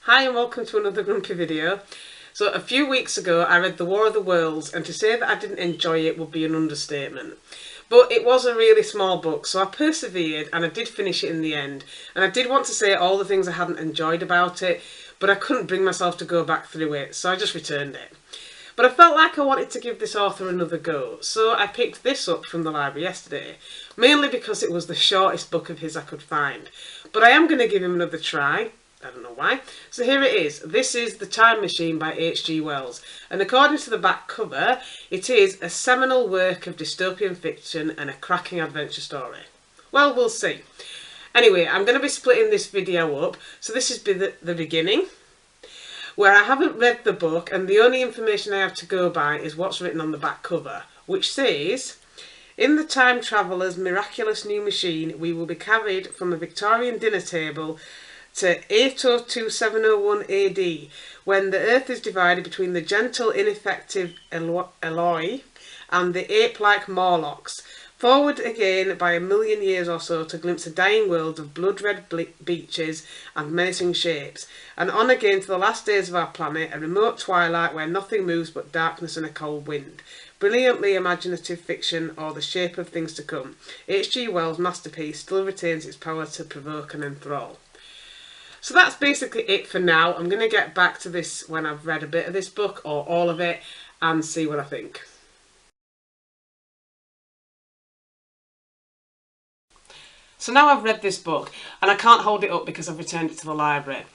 Hi and welcome to another Grumpy video. So a few weeks ago I read The War of the Worlds, and to say that I didn't enjoy it would be an understatement. But it was a really small book, so I persevered and I did finish it in the end. And I did want to say all the things I hadn't enjoyed about it, but I couldn't bring myself to go back through it, so I just returned it. But I felt like I wanted to give this author another go, so I picked this up from the library yesterday, mainly because it was the shortest book of his I could find. But I am going to give him another try. I don't know why. So here it is. This is The Time Machine by H.G. Wells. And according to the back cover, it is a seminal work of dystopian fiction and a cracking adventure story. Well, we'll see. Anyway, I'm going to be splitting this video up. So this is the beginning, where I haven't read the book and the only information I have to go by is what's written on the back cover, which says, "In the time traveller's miraculous new machine, we will be carried from a Victorian dinner table to 802-701 AD, when the earth is divided between the gentle, ineffective Eloi and the ape-like Morlocks. Forward again by a million years or so to glimpse a dying world of blood-red beaches and menacing shapes, and on again to the last days of our planet, a remote twilight where nothing moves but darkness and a cold wind. Brilliantly imaginative fiction, or the shape of things to come. H.G. Wells' masterpiece still retains its power to provoke and enthrall." So that's basically it for now. I'm going to get back to this when I've read a bit of this book, or all of it, and see what I think. So now I've read this book, and I can't hold it up because I've returned it to the library.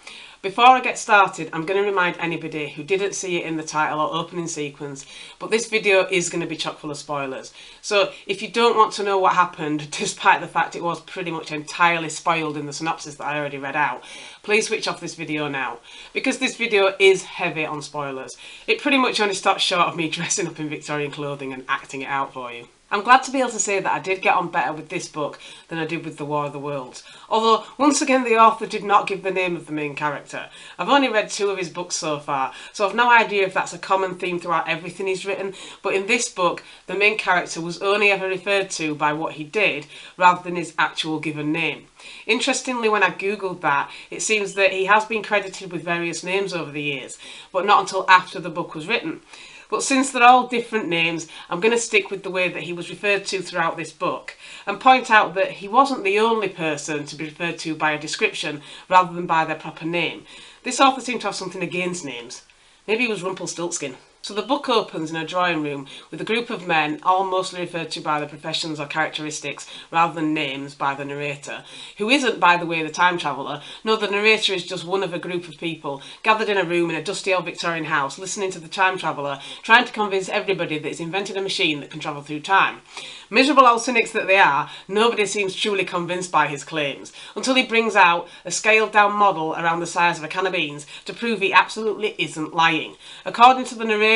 Before I get started, I'm going to remind anybody who didn't see it in the title or opening sequence, but this video is going to be chock full of spoilers. So if you don't want to know what happened, despite the fact it was pretty much entirely spoiled in the synopsis that I already read out, please switch off this video now, because this video is heavy on spoilers. It pretty much only stops short of me dressing up in Victorian clothing and acting it out for you. I'm glad to be able to say that I did get on better with this book than I did with The War of the Worlds. Although, once again, the author did not give the name of the main character. I've only read 2 of his books so far, so I've no idea if that's a common theme throughout everything he's written, but in this book, the main character was only ever referred to by what he did, rather than his actual given name. Interestingly, when I googled that, it seems that he has been credited with various names over the years, but not until after the book was written. But since they're all different names, I'm going to stick with the way that he was referred to throughout this book, and point out that he wasn't the only person to be referred to by a description rather than by their proper name. This author seemed to have something against names. Maybe he was Rumpelstiltskin. So the book opens in a drawing room with a group of men, all mostly referred to by their professions or characteristics rather than names by the narrator, who isn't, by the way, the time traveller. No, the narrator is just one of a group of people gathered in a room in a dusty old Victorian house, listening to the time traveller, trying to convince everybody that he's invented a machine that can travel through time. Miserable old cynics that they are, nobody seems truly convinced by his claims, until he brings out a scaled-down model around the size of a can of beans to prove he absolutely isn't lying. According to the narrator,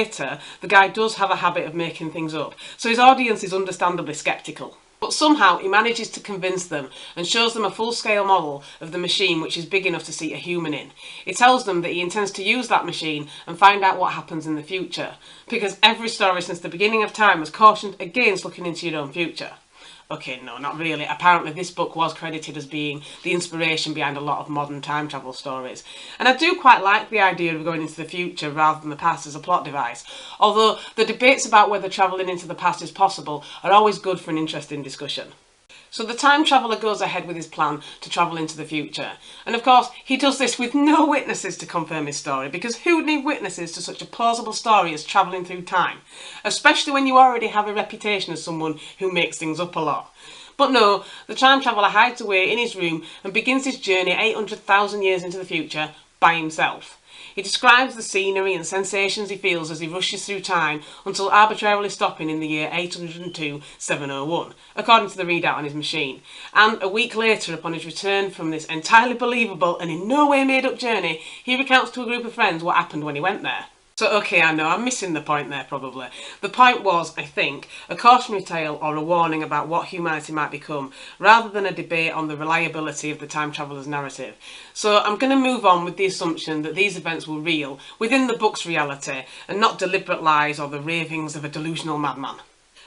the guy does have a habit of making things up, so his audience is understandably sceptical. But somehow he manages to convince them and shows them a full-scale model of the machine which is big enough to seat a human in. He tells them that he intends to use that machine and find out what happens in the future, because every story since the beginning of time has cautioned against looking into your own future. Okay, no, not really. Apparently this book was credited as being the inspiration behind a lot of modern time travel stories. And I do quite like the idea of going into the future rather than the past as a plot device, although the debates about whether travelling into the past is possible are always good for an interesting discussion. So the time traveller goes ahead with his plan to travel into the future. And of course, he does this with no witnesses to confirm his story, because who would need witnesses to such a plausible story as travelling through time? Especially when you already have a reputation as someone who makes things up a lot. But no, the time traveller hides away in his room and begins his journey 800,000 years into the future by himself. He describes the scenery and sensations he feels as he rushes through time until arbitrarily stopping in the year 802-701, according to the readout on his machine. And a week later, upon his return from this entirely believable and in no way made up journey, he recounts to a group of friends what happened when he went there. So okay, I know, I'm missing the point there probably. The point was, I think, a cautionary tale or a warning about what humanity might become, rather than a debate on the reliability of the time traveller's narrative. So I'm going to move on with the assumption that these events were real, within the book's reality, and not deliberate lies or the ravings of a delusional madman.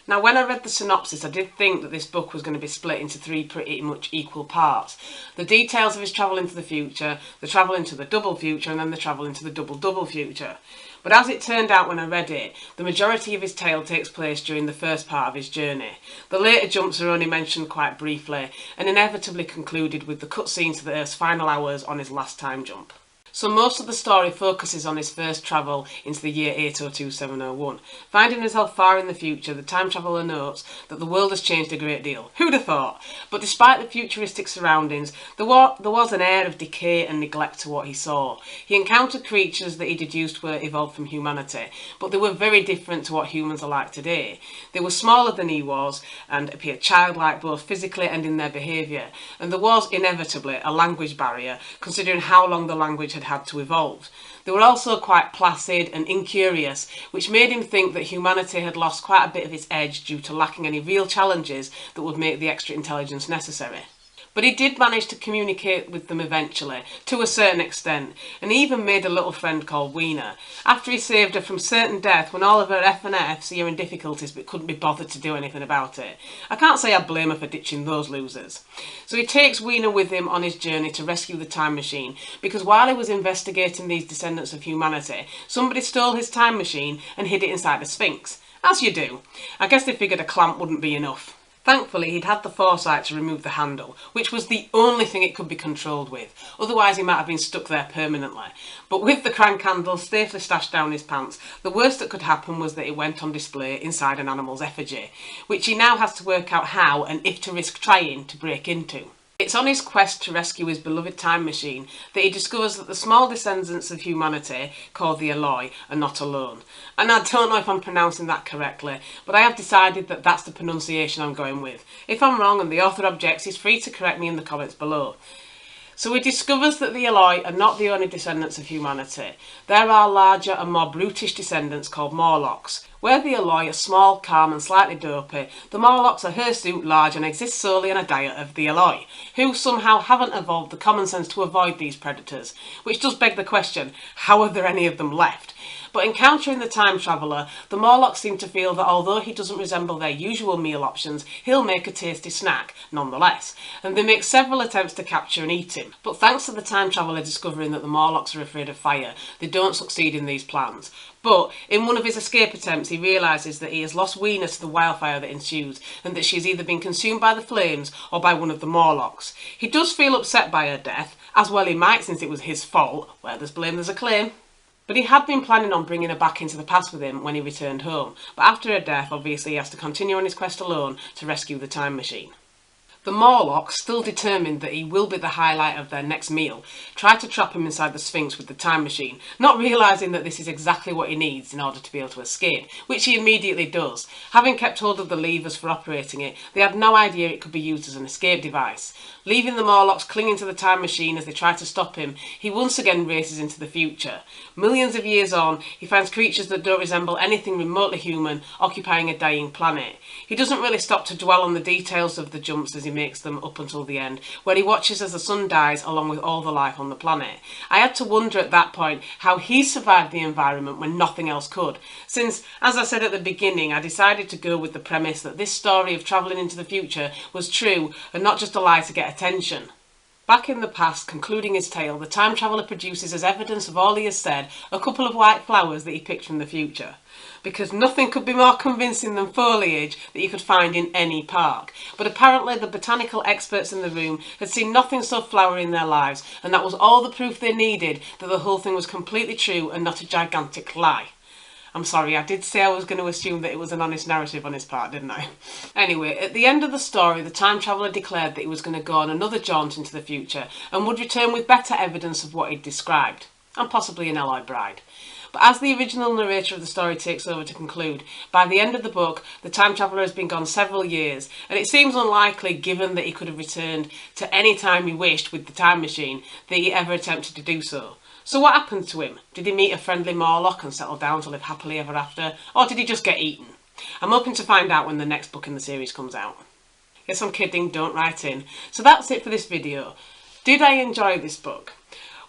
Now, when I read the synopsis, I did think that this book was going to be split into 3 pretty much equal parts. The details of his travel into the future, the travel into the double future, and then the travel into the double future. But as it turned out when I read it, the majority of his tale takes place during the first part of his journey. The later jumps are only mentioned quite briefly, and inevitably concluded with the cutscene to the Earth's final hours on his last time jump. So most of the story focuses on his first travel into the year 802701. Finding himself far in the future, the time traveller notes that the world has changed a great deal. Who'd have thought? But despite the futuristic surroundings, there was an air of decay and neglect to what he saw. He encountered creatures that he deduced were evolved from humanity, but they were very different to what humans are like today. They were smaller than he was and appeared childlike both physically and in their behaviour, and there was inevitably a language barrier considering how long the language had to evolve. They were also quite placid and incurious, which made him think that humanity had lost quite a bit of its edge due to lacking any real challenges that would make the extra intelligence necessary. But he did manage to communicate with them eventually, to a certain extent, and he even made a little friend called Weena, after he saved her from certain death when all of her F and F see her in difficulties but couldn't be bothered to do anything about it. I can't say I blame her for ditching those losers. So he takes Weena with him on his journey to rescue the time machine, because while he was investigating these descendants of humanity, somebody stole his time machine and hid it inside the Sphinx. As you do. I guess they figured a clamp wouldn't be enough. Thankfully, he'd had the foresight to remove the handle, which was the only thing it could be controlled with. Otherwise, he might have been stuck there permanently. But with the crank handle safely stashed down his pants, the worst that could happen was that it went on display inside an animal's effigy, which he now has to work out how and if to risk trying to break into. It's on his quest to rescue his beloved time machine that he discovers that the small descendants of humanity, called the Eloi, are not alone. And I don't know if I'm pronouncing that correctly, but I have decided that that's the pronunciation I'm going with. If I'm wrong and the author objects, he's free to correct me in the comments below. So he discovers that the Eloi are not the only descendants of humanity. There are larger and more brutish descendants called Morlocks. Where the Eloi are small, calm and slightly dopey, the Morlocks are hirsute, large and exist solely on a diet of the Eloi, who somehow haven't evolved the common sense to avoid these predators. Which does beg the question, how are there any of them left? But encountering the time traveller, the Morlocks seem to feel that although he doesn't resemble their usual meal options, he'll make a tasty snack, nonetheless, and they make several attempts to capture and eat him. But thanks to the time traveller discovering that the Morlocks are afraid of fire, they don't succeed in these plans. But in one of his escape attempts, he realises that he has lost Weena to the wildfire that ensues, and that she's either been consumed by the flames or by one of the Morlocks. He does feel upset by her death, as well he might since it was his fault. Where there's blame, there's a claim. But he had been planning on bringing her back into the past with him when he returned home. But after her death, obviously he has to continue on his quest alone to rescue the time machine. The Morlocks, still determined that he will be the highlight of their next meal, try to trap him inside the Sphinx with the time machine, not realising that this is exactly what he needs in order to be able to escape, which he immediately does. Having kept hold of the levers for operating it, they had no idea it could be used as an escape device. Leaving the Morlocks clinging to the time machine as they try to stop him, he once again races into the future. Millions of years on, he finds creatures that don't resemble anything remotely human occupying a dying planet. He doesn't really stop to dwell on the details of the jumps as he makes them up until the end, where he watches as the sun dies along with all the life on the planet. I had to wonder at that point how he survived the environment when nothing else could, since, as I said at the beginning, I decided to go with the premise that this story of travelling into the future was true and not just a lie to get attention. Back in the past, concluding his tale, the time traveller produces as evidence of all he has said a couple of white flowers that he picked from the future. Because nothing could be more convincing than foliage that you could find in any park. But apparently the botanical experts in the room had seen nothing so flowery in their lives, and that was all the proof they needed that the whole thing was completely true and not a gigantic lie. I'm sorry, I did say I was going to assume that it was an honest narrative on his part, didn't I? Anyway, at the end of the story, the time traveller declared that he was going to go on another jaunt into the future and would return with better evidence of what he'd described, and possibly an Eloi bride. But as the original narrator of the story takes over to conclude, by the end of the book, the time traveller has been gone several years, and it seems unlikely, given that he could have returned to any time he wished with the time machine, that he ever attempted to do so. So what happened to him? Did he meet a friendly Morlock and settle down to live happily ever after? Or did he just get eaten? I'm hoping to find out when the next book in the series comes out. Yes, I'm kidding, don't write in. So that's it for this video. Did I enjoy this book?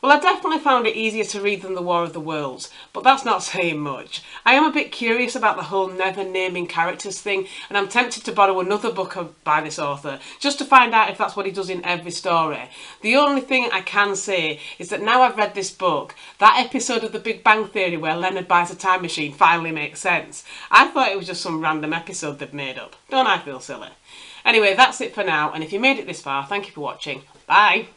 Well, I definitely found it easier to read than The War of the Worlds, but that's not saying much. I am a bit curious about the whole never naming characters thing, and I'm tempted to borrow another book by this author, just to find out if that's what he does in every story. The only thing I can say is that now I've read this book, that episode of The Big Bang Theory where Leonard buys a time machine finally makes sense. I thought it was just some random episode they've made up. Don't I feel silly? Anyway, that's it for now, and if you made it this far, thank you for watching. Bye!